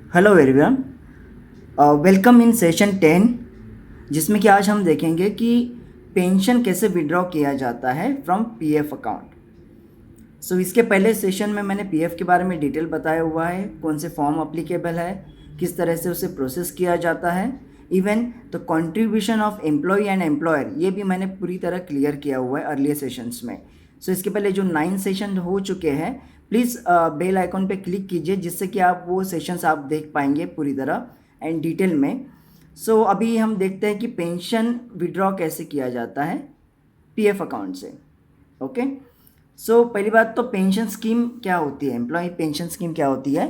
Hello everyone, welcome in session 10, जिसमें कि आज हम देखेंगे कि पेंशन कैसे विड्रॉ किया जाता है फ्रॉम पीएफ अकाउंट। इसके पहले सेशन में मैंने पीएफ के बारे में डिटेल बताया हुआ है, कौन से फॉर्म अप्लीकेबल है, किस तरह से उसे प्रोसेस किया जाता है, even the contribution of employ and employer, ये भी मैंने पूरी तरह क्लियर किया हुआ है अर्लियर सेशंस में। इसके पहले जो 9 सेशन हो चुके हैं, प्लीज़ बेल आइकॉन पे क्लिक कीजिए, जिससे कि आप वो सेशंस आप देख पाएंगे पूरी तरह एंड डिटेल में। अभी हम देखते हैं कि पेंशन विड्रॉ कैसे किया जाता है पीएफ अकाउंट से। ओके, पहली बात तो पेंशन स्कीम क्या होती है, एम्प्लॉय पेंशन स्कीम क्या होती है।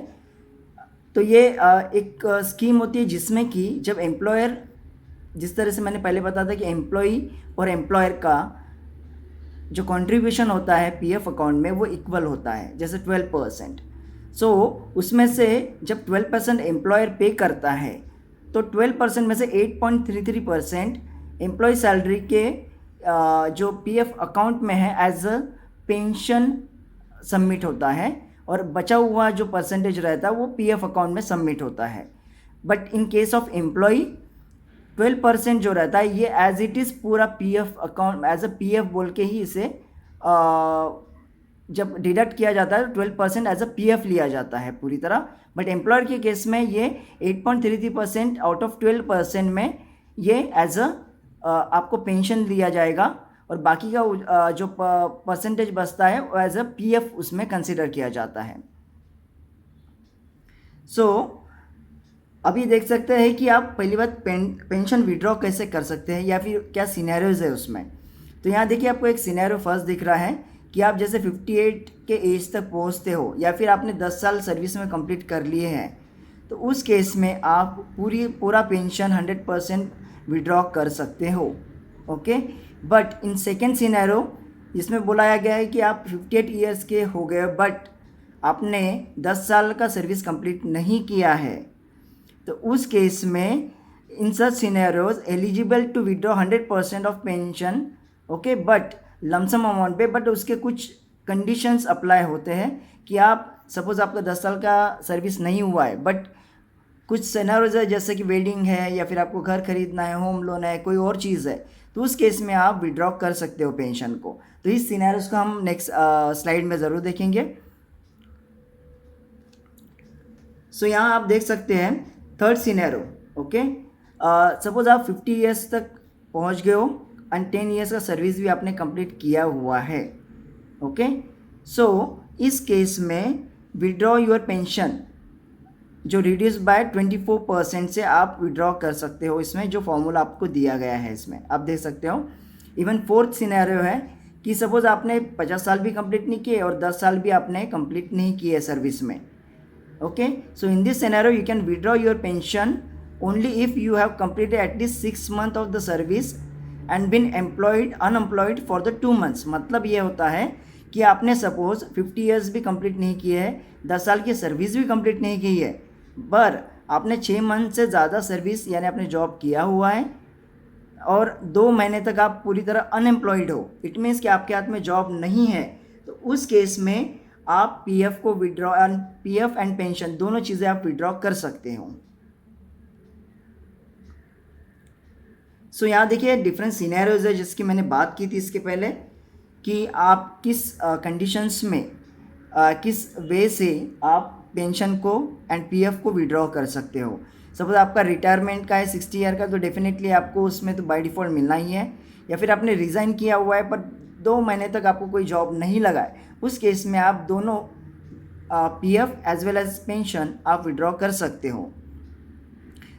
तो ये एक स्कीम होती है जिसमें कि जब एम्प्लॉयर, जिस तरह से मैंने पहले बताया था कि एम्प्लॉई और एम्प्लॉयर का जो कंट्रीब्यूशन होता है पीएफ अकाउंट में वो इक्वल होता है, जैसे 12%। उसमें से जब 12% एम्प्लॉयर पे करता है तो 12% में से 8.33% एम्प्लॉय सैलरी के जो पीएफ अकाउंट में है एज अ पेंशन सबमिट होता है, और बचा हुआ जो परसेंटेज रहता है वो पीएफ अकाउंट में सबमिट होता है। But in case of employ 12% जो रहता है ये एज इट इज़ पूरा PF account as a PF बोल के ही इसे जब डिडक्ट किया जाता है तो 12% एज अ पीएफ लिया जाता है पूरी तरह। बट एम्प्लॉयर के केस में ये 8.33% आउट ऑफ 12% में ये एज अ आपको पेंशन दिया जाएगा, और बाकी का जो परसेंटेज बचता है वो एज अ पीएफ उसमें कंसिडर किया जाता है। अभी देख सकते हैं कि आप पहली बात पेंशन विड्रॉ कैसे कर सकते हैं या फिर क्या सिनेरियोज है उसमें। तो यहाँ देखिए, आपको एक सिनेरियो फर्स्ट दिख रहा है कि आप जैसे 58 के एज तक पहुँचते हो या फिर आपने 10 साल सर्विस में कंप्लीट कर लिए हैं, तो उस केस में आप पूरा पेंशन 100% विड्रॉ कर सकते हो। Okay, but in second scenario इसमें बुलाया गया है कि आप 58 ईयर्स के हो गए बट आपने 10 साल का सर्विस कंप्लीट नहीं किया है, तो उस केस में in such scenarios eligible to withdraw 100% of pension. Okay, but lump sum amount पे, बट उसके कुछ कंडीशंस अप्लाई होते हैं कि आप सपोज आपका 10 साल का सर्विस नहीं हुआ है बट कुछ सिनेरियोज है जैसे कि वेडिंग है या फिर आपको घर खरीदना है, होम लोन है, कोई और चीज़ है, तो उस केस में आप विड्रॉ कर सकते हो पेंशन को। तो इस सिनेरियोज को हम नेक्स्ट स्लाइड में ज़रूर देखेंगे। यहाँ आप देख सकते हैं थर्ड सिनेरियो। ओके, सपोज आप 50 ईयर्स तक पहुंच गए हो एंड 10 ईयर्स का सर्विस भी आपने कंप्लीट किया हुआ है। ओके, इस केस में विड्रॉ योर पेंशन जो रिड्यूस बाय 24% से आप विड्रॉ कर सकते हो। इसमें जो फॉर्मूला आपको दिया गया है इसमें आप देख सकते हो। इवन फोर्थ सिनेरियो है कि सपोज आपने 50 साल भी कंप्लीट नहीं किए और 10 साल भी आपने कंप्लीट नहीं किए सर्विस में। Okay, so in this scenario you can withdraw your pension only if you have completed at least 6 months of the service and been unemployed for the 2 months। मतलब ये होता है कि आपने सपोज 50 ईयर्स भी कंप्लीट नहीं किए हैं, 10 साल की सर्विस भी कंप्लीट नहीं की है, पर आपने 6 मंथ से ज़्यादा सर्विस यानी आपने जॉब किया हुआ है और 2 महीने तक आप पूरी तरह अनएम्प्लॉयड हो, इट मीन्स कि आपके हाथ में जॉब नहीं है, तो उस केस में आप पीएफ को विड्रॉ पीएफ एंड पेंशन दोनों चीज़ें आप विड्रॉ कर सकते हो। यहाँ देखिए डिफरेंट सिनेरियोज है जिसकी मैंने बात की थी इसके पहले कि आप किस कंडीशंस में किस वे से आप पेंशन को एंड पीएफ को विड्रॉ कर सकते हो। सपोज आपका रिटायरमेंट का है 60 ईयर का, तो डेफिनेटली आपको उसमें तो बाय डिफ़ॉल्ट मिलना ही है, या फिर आपने रिज़ाइन किया हुआ है पर 2 महीने तक आपको कोई जॉब नहीं लगा है, उस केस में आप दोनों PF as well as pension आप विड्रॉ कर सकते हो।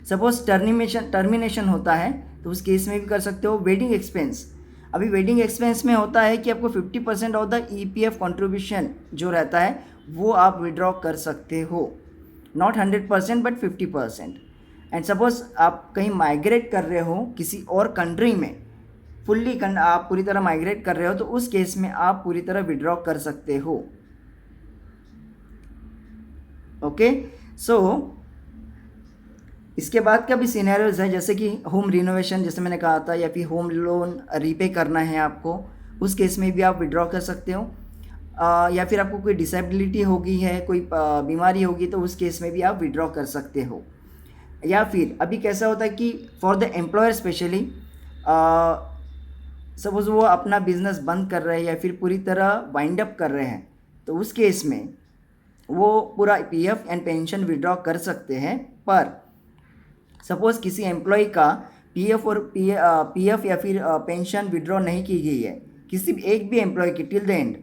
सपोज टर्मिनेशन होता है तो उस केस में भी कर सकते हो। वेडिंग एक्सपेंस, अभी वेडिंग एक्सपेंस में होता है कि आपको 50% ऑफ द ईपीएफ कंट्रीब्यूशन जो रहता है वो आप विड्रॉ कर सकते हो, नॉट 100% बट 50%। एंड सपोज आप कहीं माइग्रेट कर रहे हो किसी और कंट्री में, आप पूरी तरह माइग्रेट कर रहे हो, तो उस केस में आप पूरी तरह विड्रॉ कर सकते हो। ओके, इसके बाद का भी सिनेरियोज है जैसे कि होम रिनोवेशन, जैसे मैंने कहा था, या फिर होम लोन रीपे करना है आपको, उस केस में भी आप विड्रॉ कर सकते हो। या फिर आपको कोई डिसेबिलिटी होगी है, कोई बीमारी होगी, तो उस केस में भी आप विड्रॉ कर सकते हो। या फिर अभी कैसा होता है कि for the employer specially, suppose वो अपना बिजनेस बंद कर रहे हैं या फिर पूरी तरह वाइंड अप कर रहे हैं, तो उस केस में वो पूरा पीएफ एंड पेंशन विड्रॉ कर सकते हैं। पर सपोज़ किसी एम्प्लॉय का पीएफ और पीएफ या फिर पेंशन विड्रॉ नहीं की गई है, किसी भी एक भी एम्प्लॉय की टिल द एंड,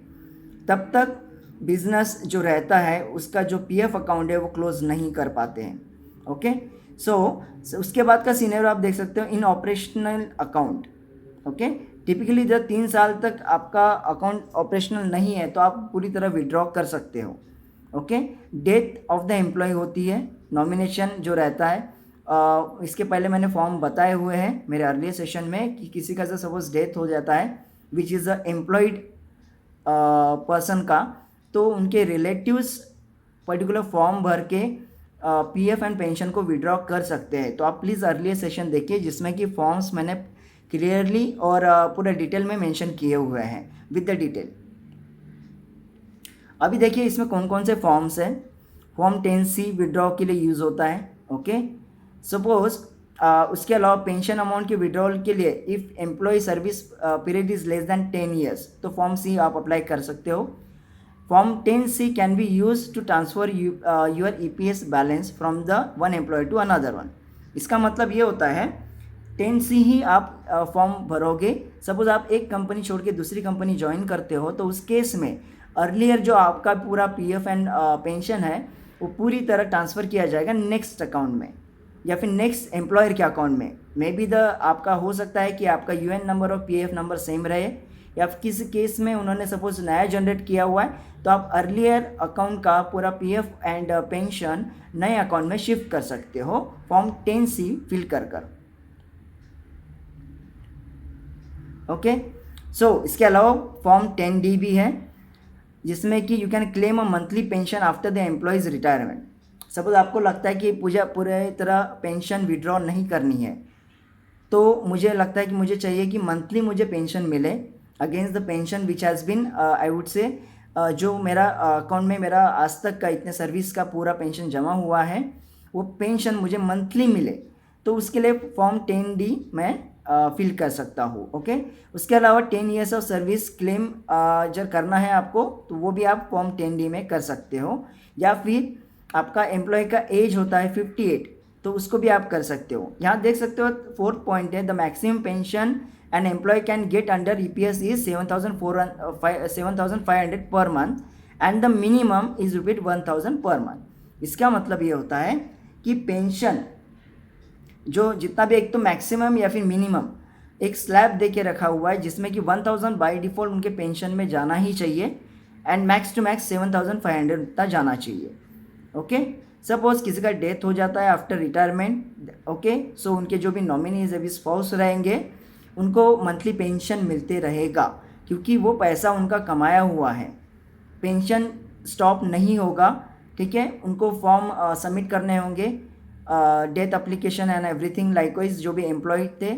तब तक बिजनेस जो रहता है उसका जो पीएफ अकाउंट है वो क्लोज नहीं कर पाते हैं। ओके, सो उसके बाद का सीनियर आप देख सकते हो इन ऑपरेशनल अकाउंट। ओके, टिपिकली जब 3 साल तक आपका अकाउंट ऑपरेशनल नहीं है तो आप पूरी तरह विड्रॉ कर सकते हो। Okay, death of the employ होती है, नॉमिनेशन जो रहता है, इसके पहले मैंने फॉर्म बताए हुए हैं मेरे अर्लियर सेशन में कि किसी का जो सपोज डेथ हो जाता है which is a employed person का, तो उनके रिलेटिव्स पर्टिकुलर फॉर्म भर के पीएफ एंड पेंशन को विड्रॉ कर सकते हैं। तो आप प्लीज़ अर्लियर सेशन देखिए जिसमें कि फॉर्म्स मैंने क्लियरली और पूरा डिटेल में मेंशन किए हुए हैं विद द डिटेल। अभी देखिए इसमें कौन कौन से फॉर्म्स हैं। फॉर्म 10C विड्रॉ के लिए यूज़ होता है। ओके, सपोज उसके अलावा पेंशन अमाउंट के विड्रॉल के लिए if employ service period is less than 10 years, तो फॉर्म C आप अप्लाई कर सकते हो। Form 10C can be use to transfer your EPS balance from the one employ to another one. इसका मतलब ये होता है 10C ही आप फॉर्म भरोगे। सपोज आप एक कंपनी छोड़ के दूसरी कंपनी ज्वाइन करते हो, तो उस केस में अर्लियर जो आपका पूरा पीएफ एंड पेंशन है वो पूरी तरह ट्रांसफ़र किया जाएगा नेक्स्ट अकाउंट में या फिर नेक्स्ट एम्प्लॉयर के अकाउंट में। मे बी द आपका हो सकता है कि आपका यूएन नंबर और पीएफ नंबर सेम रहे, या फिर किसी केस में उन्होंने सपोज नया जनरेट किया हुआ है तो आप अर्लियर अकाउंट का पूरा पीएफ एंड पेंशन नए अकाउंट में शिफ्ट कर सकते हो फॉर्म 10C फिल कर। ओके, सो इसके अलावा फॉर्म 10D भी है जिसमें कि you can claim a monthly pension after the employees retirement. Suppose आपको लगता है कि पूरे तरह पेंशन विड्रॉ नहीं करनी है, तो मुझे लगता है कि मुझे चाहिए कि मंथली मुझे पेंशन मिले against the pension which has been I would say जो मेरा अकाउंट में मेरा आज तक का इतने सर्विस का पूरा पेंशन जमा हुआ है वो पेंशन मुझे मंथली मिले, तो उसके लिए फॉर्म 10D मैं फिल कर सकता हूँ। ओके, उसके अलावा 10 ईयर्स ऑफ सर्विस क्लेम जब करना है आपको तो वो भी आप फॉर्म 10D में कर सकते हो। या फिर आपका एम्प्लॉय का एज होता है 58, तो उसको भी आप कर सकते हो। यहाँ देख सकते हो 4th पॉइंट है the maximum pension an employ can get under EPS is 7,500 per month and the minimum is ₹1,000 per month. इसका मतलब ये होता है कि पेंशन जो जितना भी, एक तो मैक्सिमम या फिर मिनिमम एक स्लैब दे के रखा हुआ है जिसमें कि 1,000 बाई डिफ़ॉल्ट उनके पेंशन में जाना ही चाहिए एंड मैक्स टू मैक्स 7,500 तक जाना चाहिए। ओके, सपोज किसी का डेथ हो जाता है आफ्टर रिटायरमेंट, ओके, सो उनके जो भी नॉमिनीज अभी स्पाउस रहेंगे उनको मंथली पेंशन मिलते रहेगा क्योंकि वो पैसा उनका कमाया हुआ है, पेंशन स्टॉप नहीं होगा। ठीक है, उनको फॉर्म सबमिट करने होंगे, death application and everything likewise जो भी एम्प्लॉय थे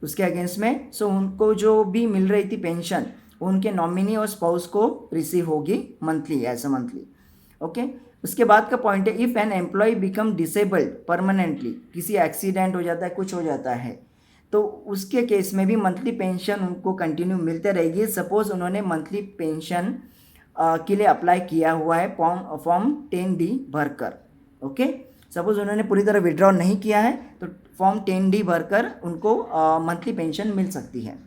उसके अगेंस्ट में। सो उनको जो भी मिल रही थी पेंशन उनके नॉमिनी और स्पाउस को रिसीव होगी monthly, as a monthly. Okay, उसके बाद का पॉइंट है if an employ become disabled permanently, किसी एक्सीडेंट हो जाता है, कुछ हो जाता है, तो उसके केस में भी मंथली पेंशन उनको कंटिन्यू मिलते रहेगी। सपोज उन्होंने मंथली पेंशन के लिए अप्लाई किया हुआ है फॉर्म 10D भरकर। ओके, सपोज उन्होंने पूरी तरह विड्रॉ नहीं किया है तो फॉर्म 10D भरकर उनको मंथली पेंशन मिल सकती है।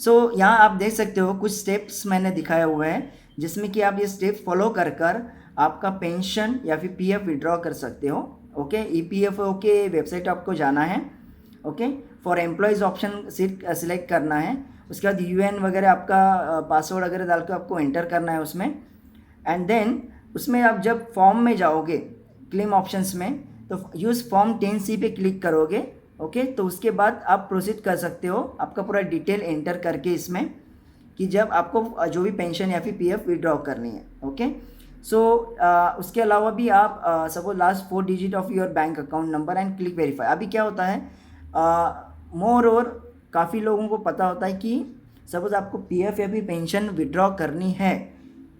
सो यहाँ आप देख सकते हो कुछ स्टेप्स मैंने दिखाए हुए हैं जिसमें कि आप ये स्टेप्स फॉलो कर आपका पेंशन या फिर पीएफ विड्रॉ कर सकते हो। ओके, EPFO के वेबसाइट आपको जाना है। Okay, for employees option select करना है, उसके बाद UN वगैरह आपका पासवर्ड वगैरह डाल के आपको एंटर करना है उसमें, एंड देन उसमें आप जब फॉर्म में जाओगे क्लेम ऑप्शंस में तो यूज़ फॉर्म 10C पे क्लिक करोगे। ओके, तो उसके बाद आप प्रोसीड कर सकते हो आपका पूरा डिटेल एंटर करके इसमें कि जब आपको जो भी पेंशन या फिर पीएफ विड्रॉ करनी है। ओके, सो उसके अलावा भी आप suppose last 4 digit of your bank account number and click verify. अभी क्या होता है मोर और काफ़ी लोगों को पता होता है कि सपोज़ आपको पीएफ या फिर पेंशन विड्रॉ करनी है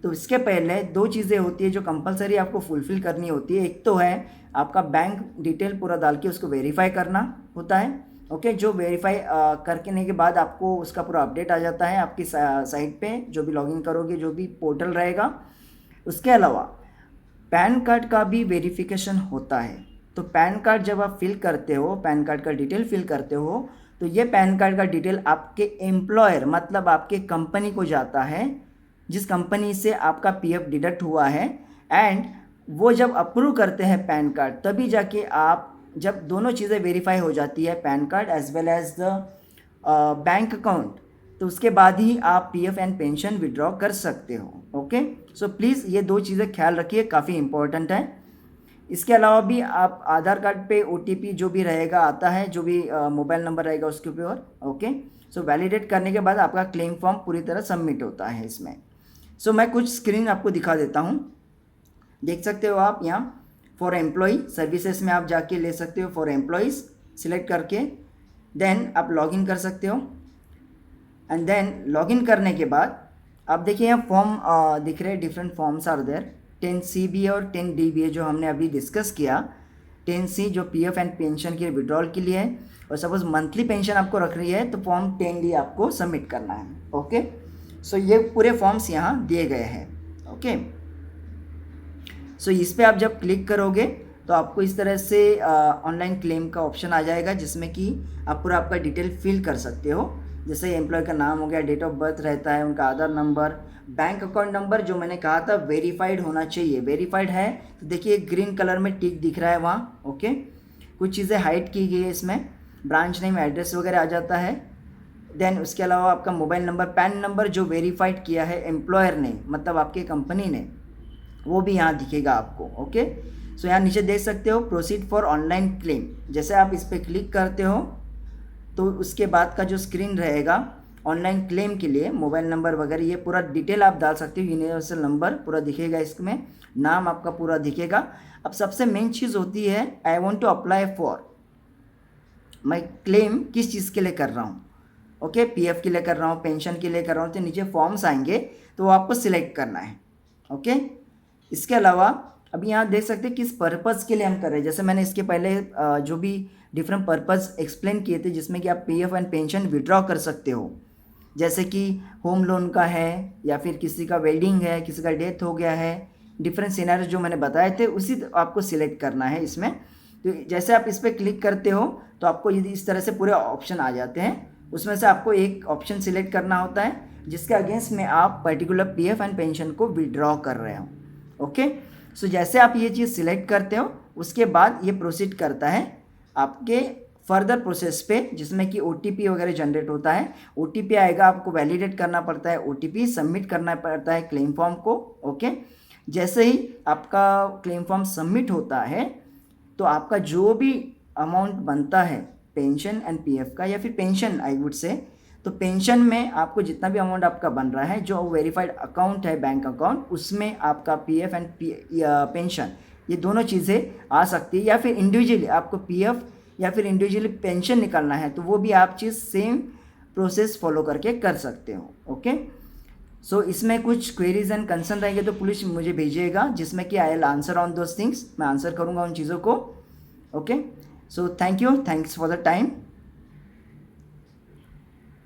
तो इसके पहले दो चीज़ें होती है जो कंपलसरी आपको फुलफ़िल करनी होती है। एक तो है आपका बैंक डिटेल पूरा डाल के उसको वेरीफाई करना होता है। ओके, जो वेरीफाई करने के बाद आपको उसका पूरा अपडेट आ जाता है आपकी साइट पे, जो भी लॉगिन करोगे, जो भी पोर्टल रहेगा। उसके अलावा पैन कार्ड का भी वेरिफिकेशन होता है। तो पैन कार्ड जब आप फिल करते हो, पैन कार्ड का डिटेल फिल करते हो, तो ये पैन कार्ड का डिटेल आपके एम्प्लॉयर मतलब आपके कंपनी को जाता है, जिस कंपनी से आपका पीएफ डिडक्ट हुआ है। एंड वो जब अप्रूव करते हैं पैन कार्ड, तभी जाके आप, जब दोनों चीज़ें वेरीफाई हो जाती है, PAN card as well as the bank account, तो उसके बाद ही आप पीएफ एंड पेंशन विड्रॉ कर सकते हो। ओके, सो प्लीज़ ये दो चीज़ें ख्याल रखिए, काफ़ी इंपॉर्टेंट है। इसके अलावा भी आप आधार कार्ड पे ओटीपी जो भी रहेगा आता है, जो भी मोबाइल नंबर रहेगा उसके ऊपर। ओके, सो वैलिडेट करने के बाद आपका क्लेम फॉर्म पूरी तरह सबमिट होता है इसमें। सो मैं कुछ स्क्रीन आपको दिखा देता हूँ, देख सकते हो आप यहाँ। फॉर एम्प्लॉई सर्विसेज में आप जाके ले सकते हो, फॉर एम्प्लॉयज़ सिलेक्ट करके देन आप लॉगिन कर सकते हो। एंड देन लॉगिन करने के बाद आप देखिए यहाँ फॉर्म दिख रहे हैं, different forms are there. 10C भी है और 10D भी है, जो हमने अभी डिस्कस किया। 10C जो पीएफ एंड पेंशन के विड्रॉल के लिए है, और सपोज मंथली पेंशन आपको रख रही है तो फॉर्म 10D आपको सबमिट करना है। ओके, सो ये पूरे फॉर्म्स यहाँ दिए गए हैं। ओके, सो इस पर आप जब क्लिक करोगे तो आपको इस तरह से ऑनलाइन क्लेम का ऑप्शन आ जाएगा, जिसमें कि आप पूरा आपका डिटेल फिल कर सकते हो। जैसे एम्प्लॉय का नाम हो गया, डेट ऑफ बर्थ रहता है, उनका आधार नंबर, बैंक अकाउंट नंबर, जो मैंने कहा था वेरीफाइड होना चाहिए। वेरीफाइड है तो देखिए ग्रीन कलर में टिक दिख रहा है वहाँ। ओके, कुछ चीज़ें हाइड की गई है इसमें, ब्रांच नेम, एड्रेस वगैरह आ जाता है। देन उसके अलावा आपका मोबाइल नंबर, पैन नंबर जो वेरीफाइड किया है एम्प्लॉयर ने, मतलब आपके कंपनी ने, वो भी यहाँ दिखेगा आपको। ओके, सो यहाँ नीचे देख सकते हो प्रोसीड फॉर ऑनलाइन क्लेम। जैसे आप इस पर क्लिक करते हो तो उसके बाद का जो स्क्रीन रहेगा ऑनलाइन क्लेम के लिए, मोबाइल नंबर वगैरह ये पूरा डिटेल आप डाल सकते हो, यूनिवर्सल नंबर पूरा दिखेगा इसमें, नाम आपका पूरा दिखेगा। अब सबसे मेन चीज़ होती है I want to apply for, मैं क्लेम किस चीज़ के लिए कर रहा हूँ। ओके, पीएफ के लिए कर रहा हूँ, पेंशन के लिए कर रहा हूँ, तो नीचे फॉर्म्स आएंगे तो वो आपको सिलेक्ट करना है। ओके, इसके अलावा अभी यहाँ देख सकते हैं किस पर्पज़ के लिए हम कर रहे हैं। जैसे मैंने इसके पहले जो भी डिफरेंट पर्पज़ एक्सप्लेन किए थे, जिसमें कि आप पीएफ एंड पेंशन विड्रॉ कर सकते हो, जैसे कि होम लोन का है, या फिर किसी का वेडिंग है, किसी का डेथ हो गया है, डिफरेंट सिनेरियो जो मैंने बताए थे उसी आपको सिलेक्ट करना है इसमें। तो जैसे आप इस पर क्लिक करते हो तो आपको यदि इस तरह से पूरे ऑप्शन आ जाते हैं, उसमें से आपको एक ऑप्शन सिलेक्ट करना होता है जिसके अगेंस्ट में आप पर्टिकुलर पीएफ एंड पेंशन को विड्रॉ कर रहे हो। ओके, सो जैसे आप ये चीज़ सिलेक्ट करते हो उसके बाद ये प्रोसीड करता है आपके फर्दर प्रोसेस पे, जिसमें कि ओटीपी वगैरह जनरेट होता है। ओटीपी आएगा, आपको वैलिडेट करना पड़ता है, ओटीपी सबमिट करना पड़ता है क्लेम फॉर्म को। ओके, जैसे ही आपका क्लेम फॉर्म सबमिट होता है तो आपका जो भी अमाउंट बनता है पेंशन एंड पीएफ का, या फिर पेंशन आई वुड से, तो पेंशन में आपको जितना भी अमाउंट आपका बन रहा है, जो वेरीफाइड अकाउंट है बैंक अकाउंट, उसमें आपका पीएफ एंड पेंशन ये दोनों चीज़ें आ सकती है। या फिर इंडिविजुअली आपको पीएफ या फिर इंडिविजुअली पेंशन निकालना है तो वो भी आप चीज़ सेम प्रोसेस फॉलो करके कर सकते हो। ओके, सो इसमें कुछ क्वेरीज एंड कंसर्न रहेंगे तो प्लीज़ मुझे भेजिएगा, जिसमें कि I will answer on those things, मैं आंसर करूँगा उन चीज़ों को। Okay, so thank you, thanks for the time.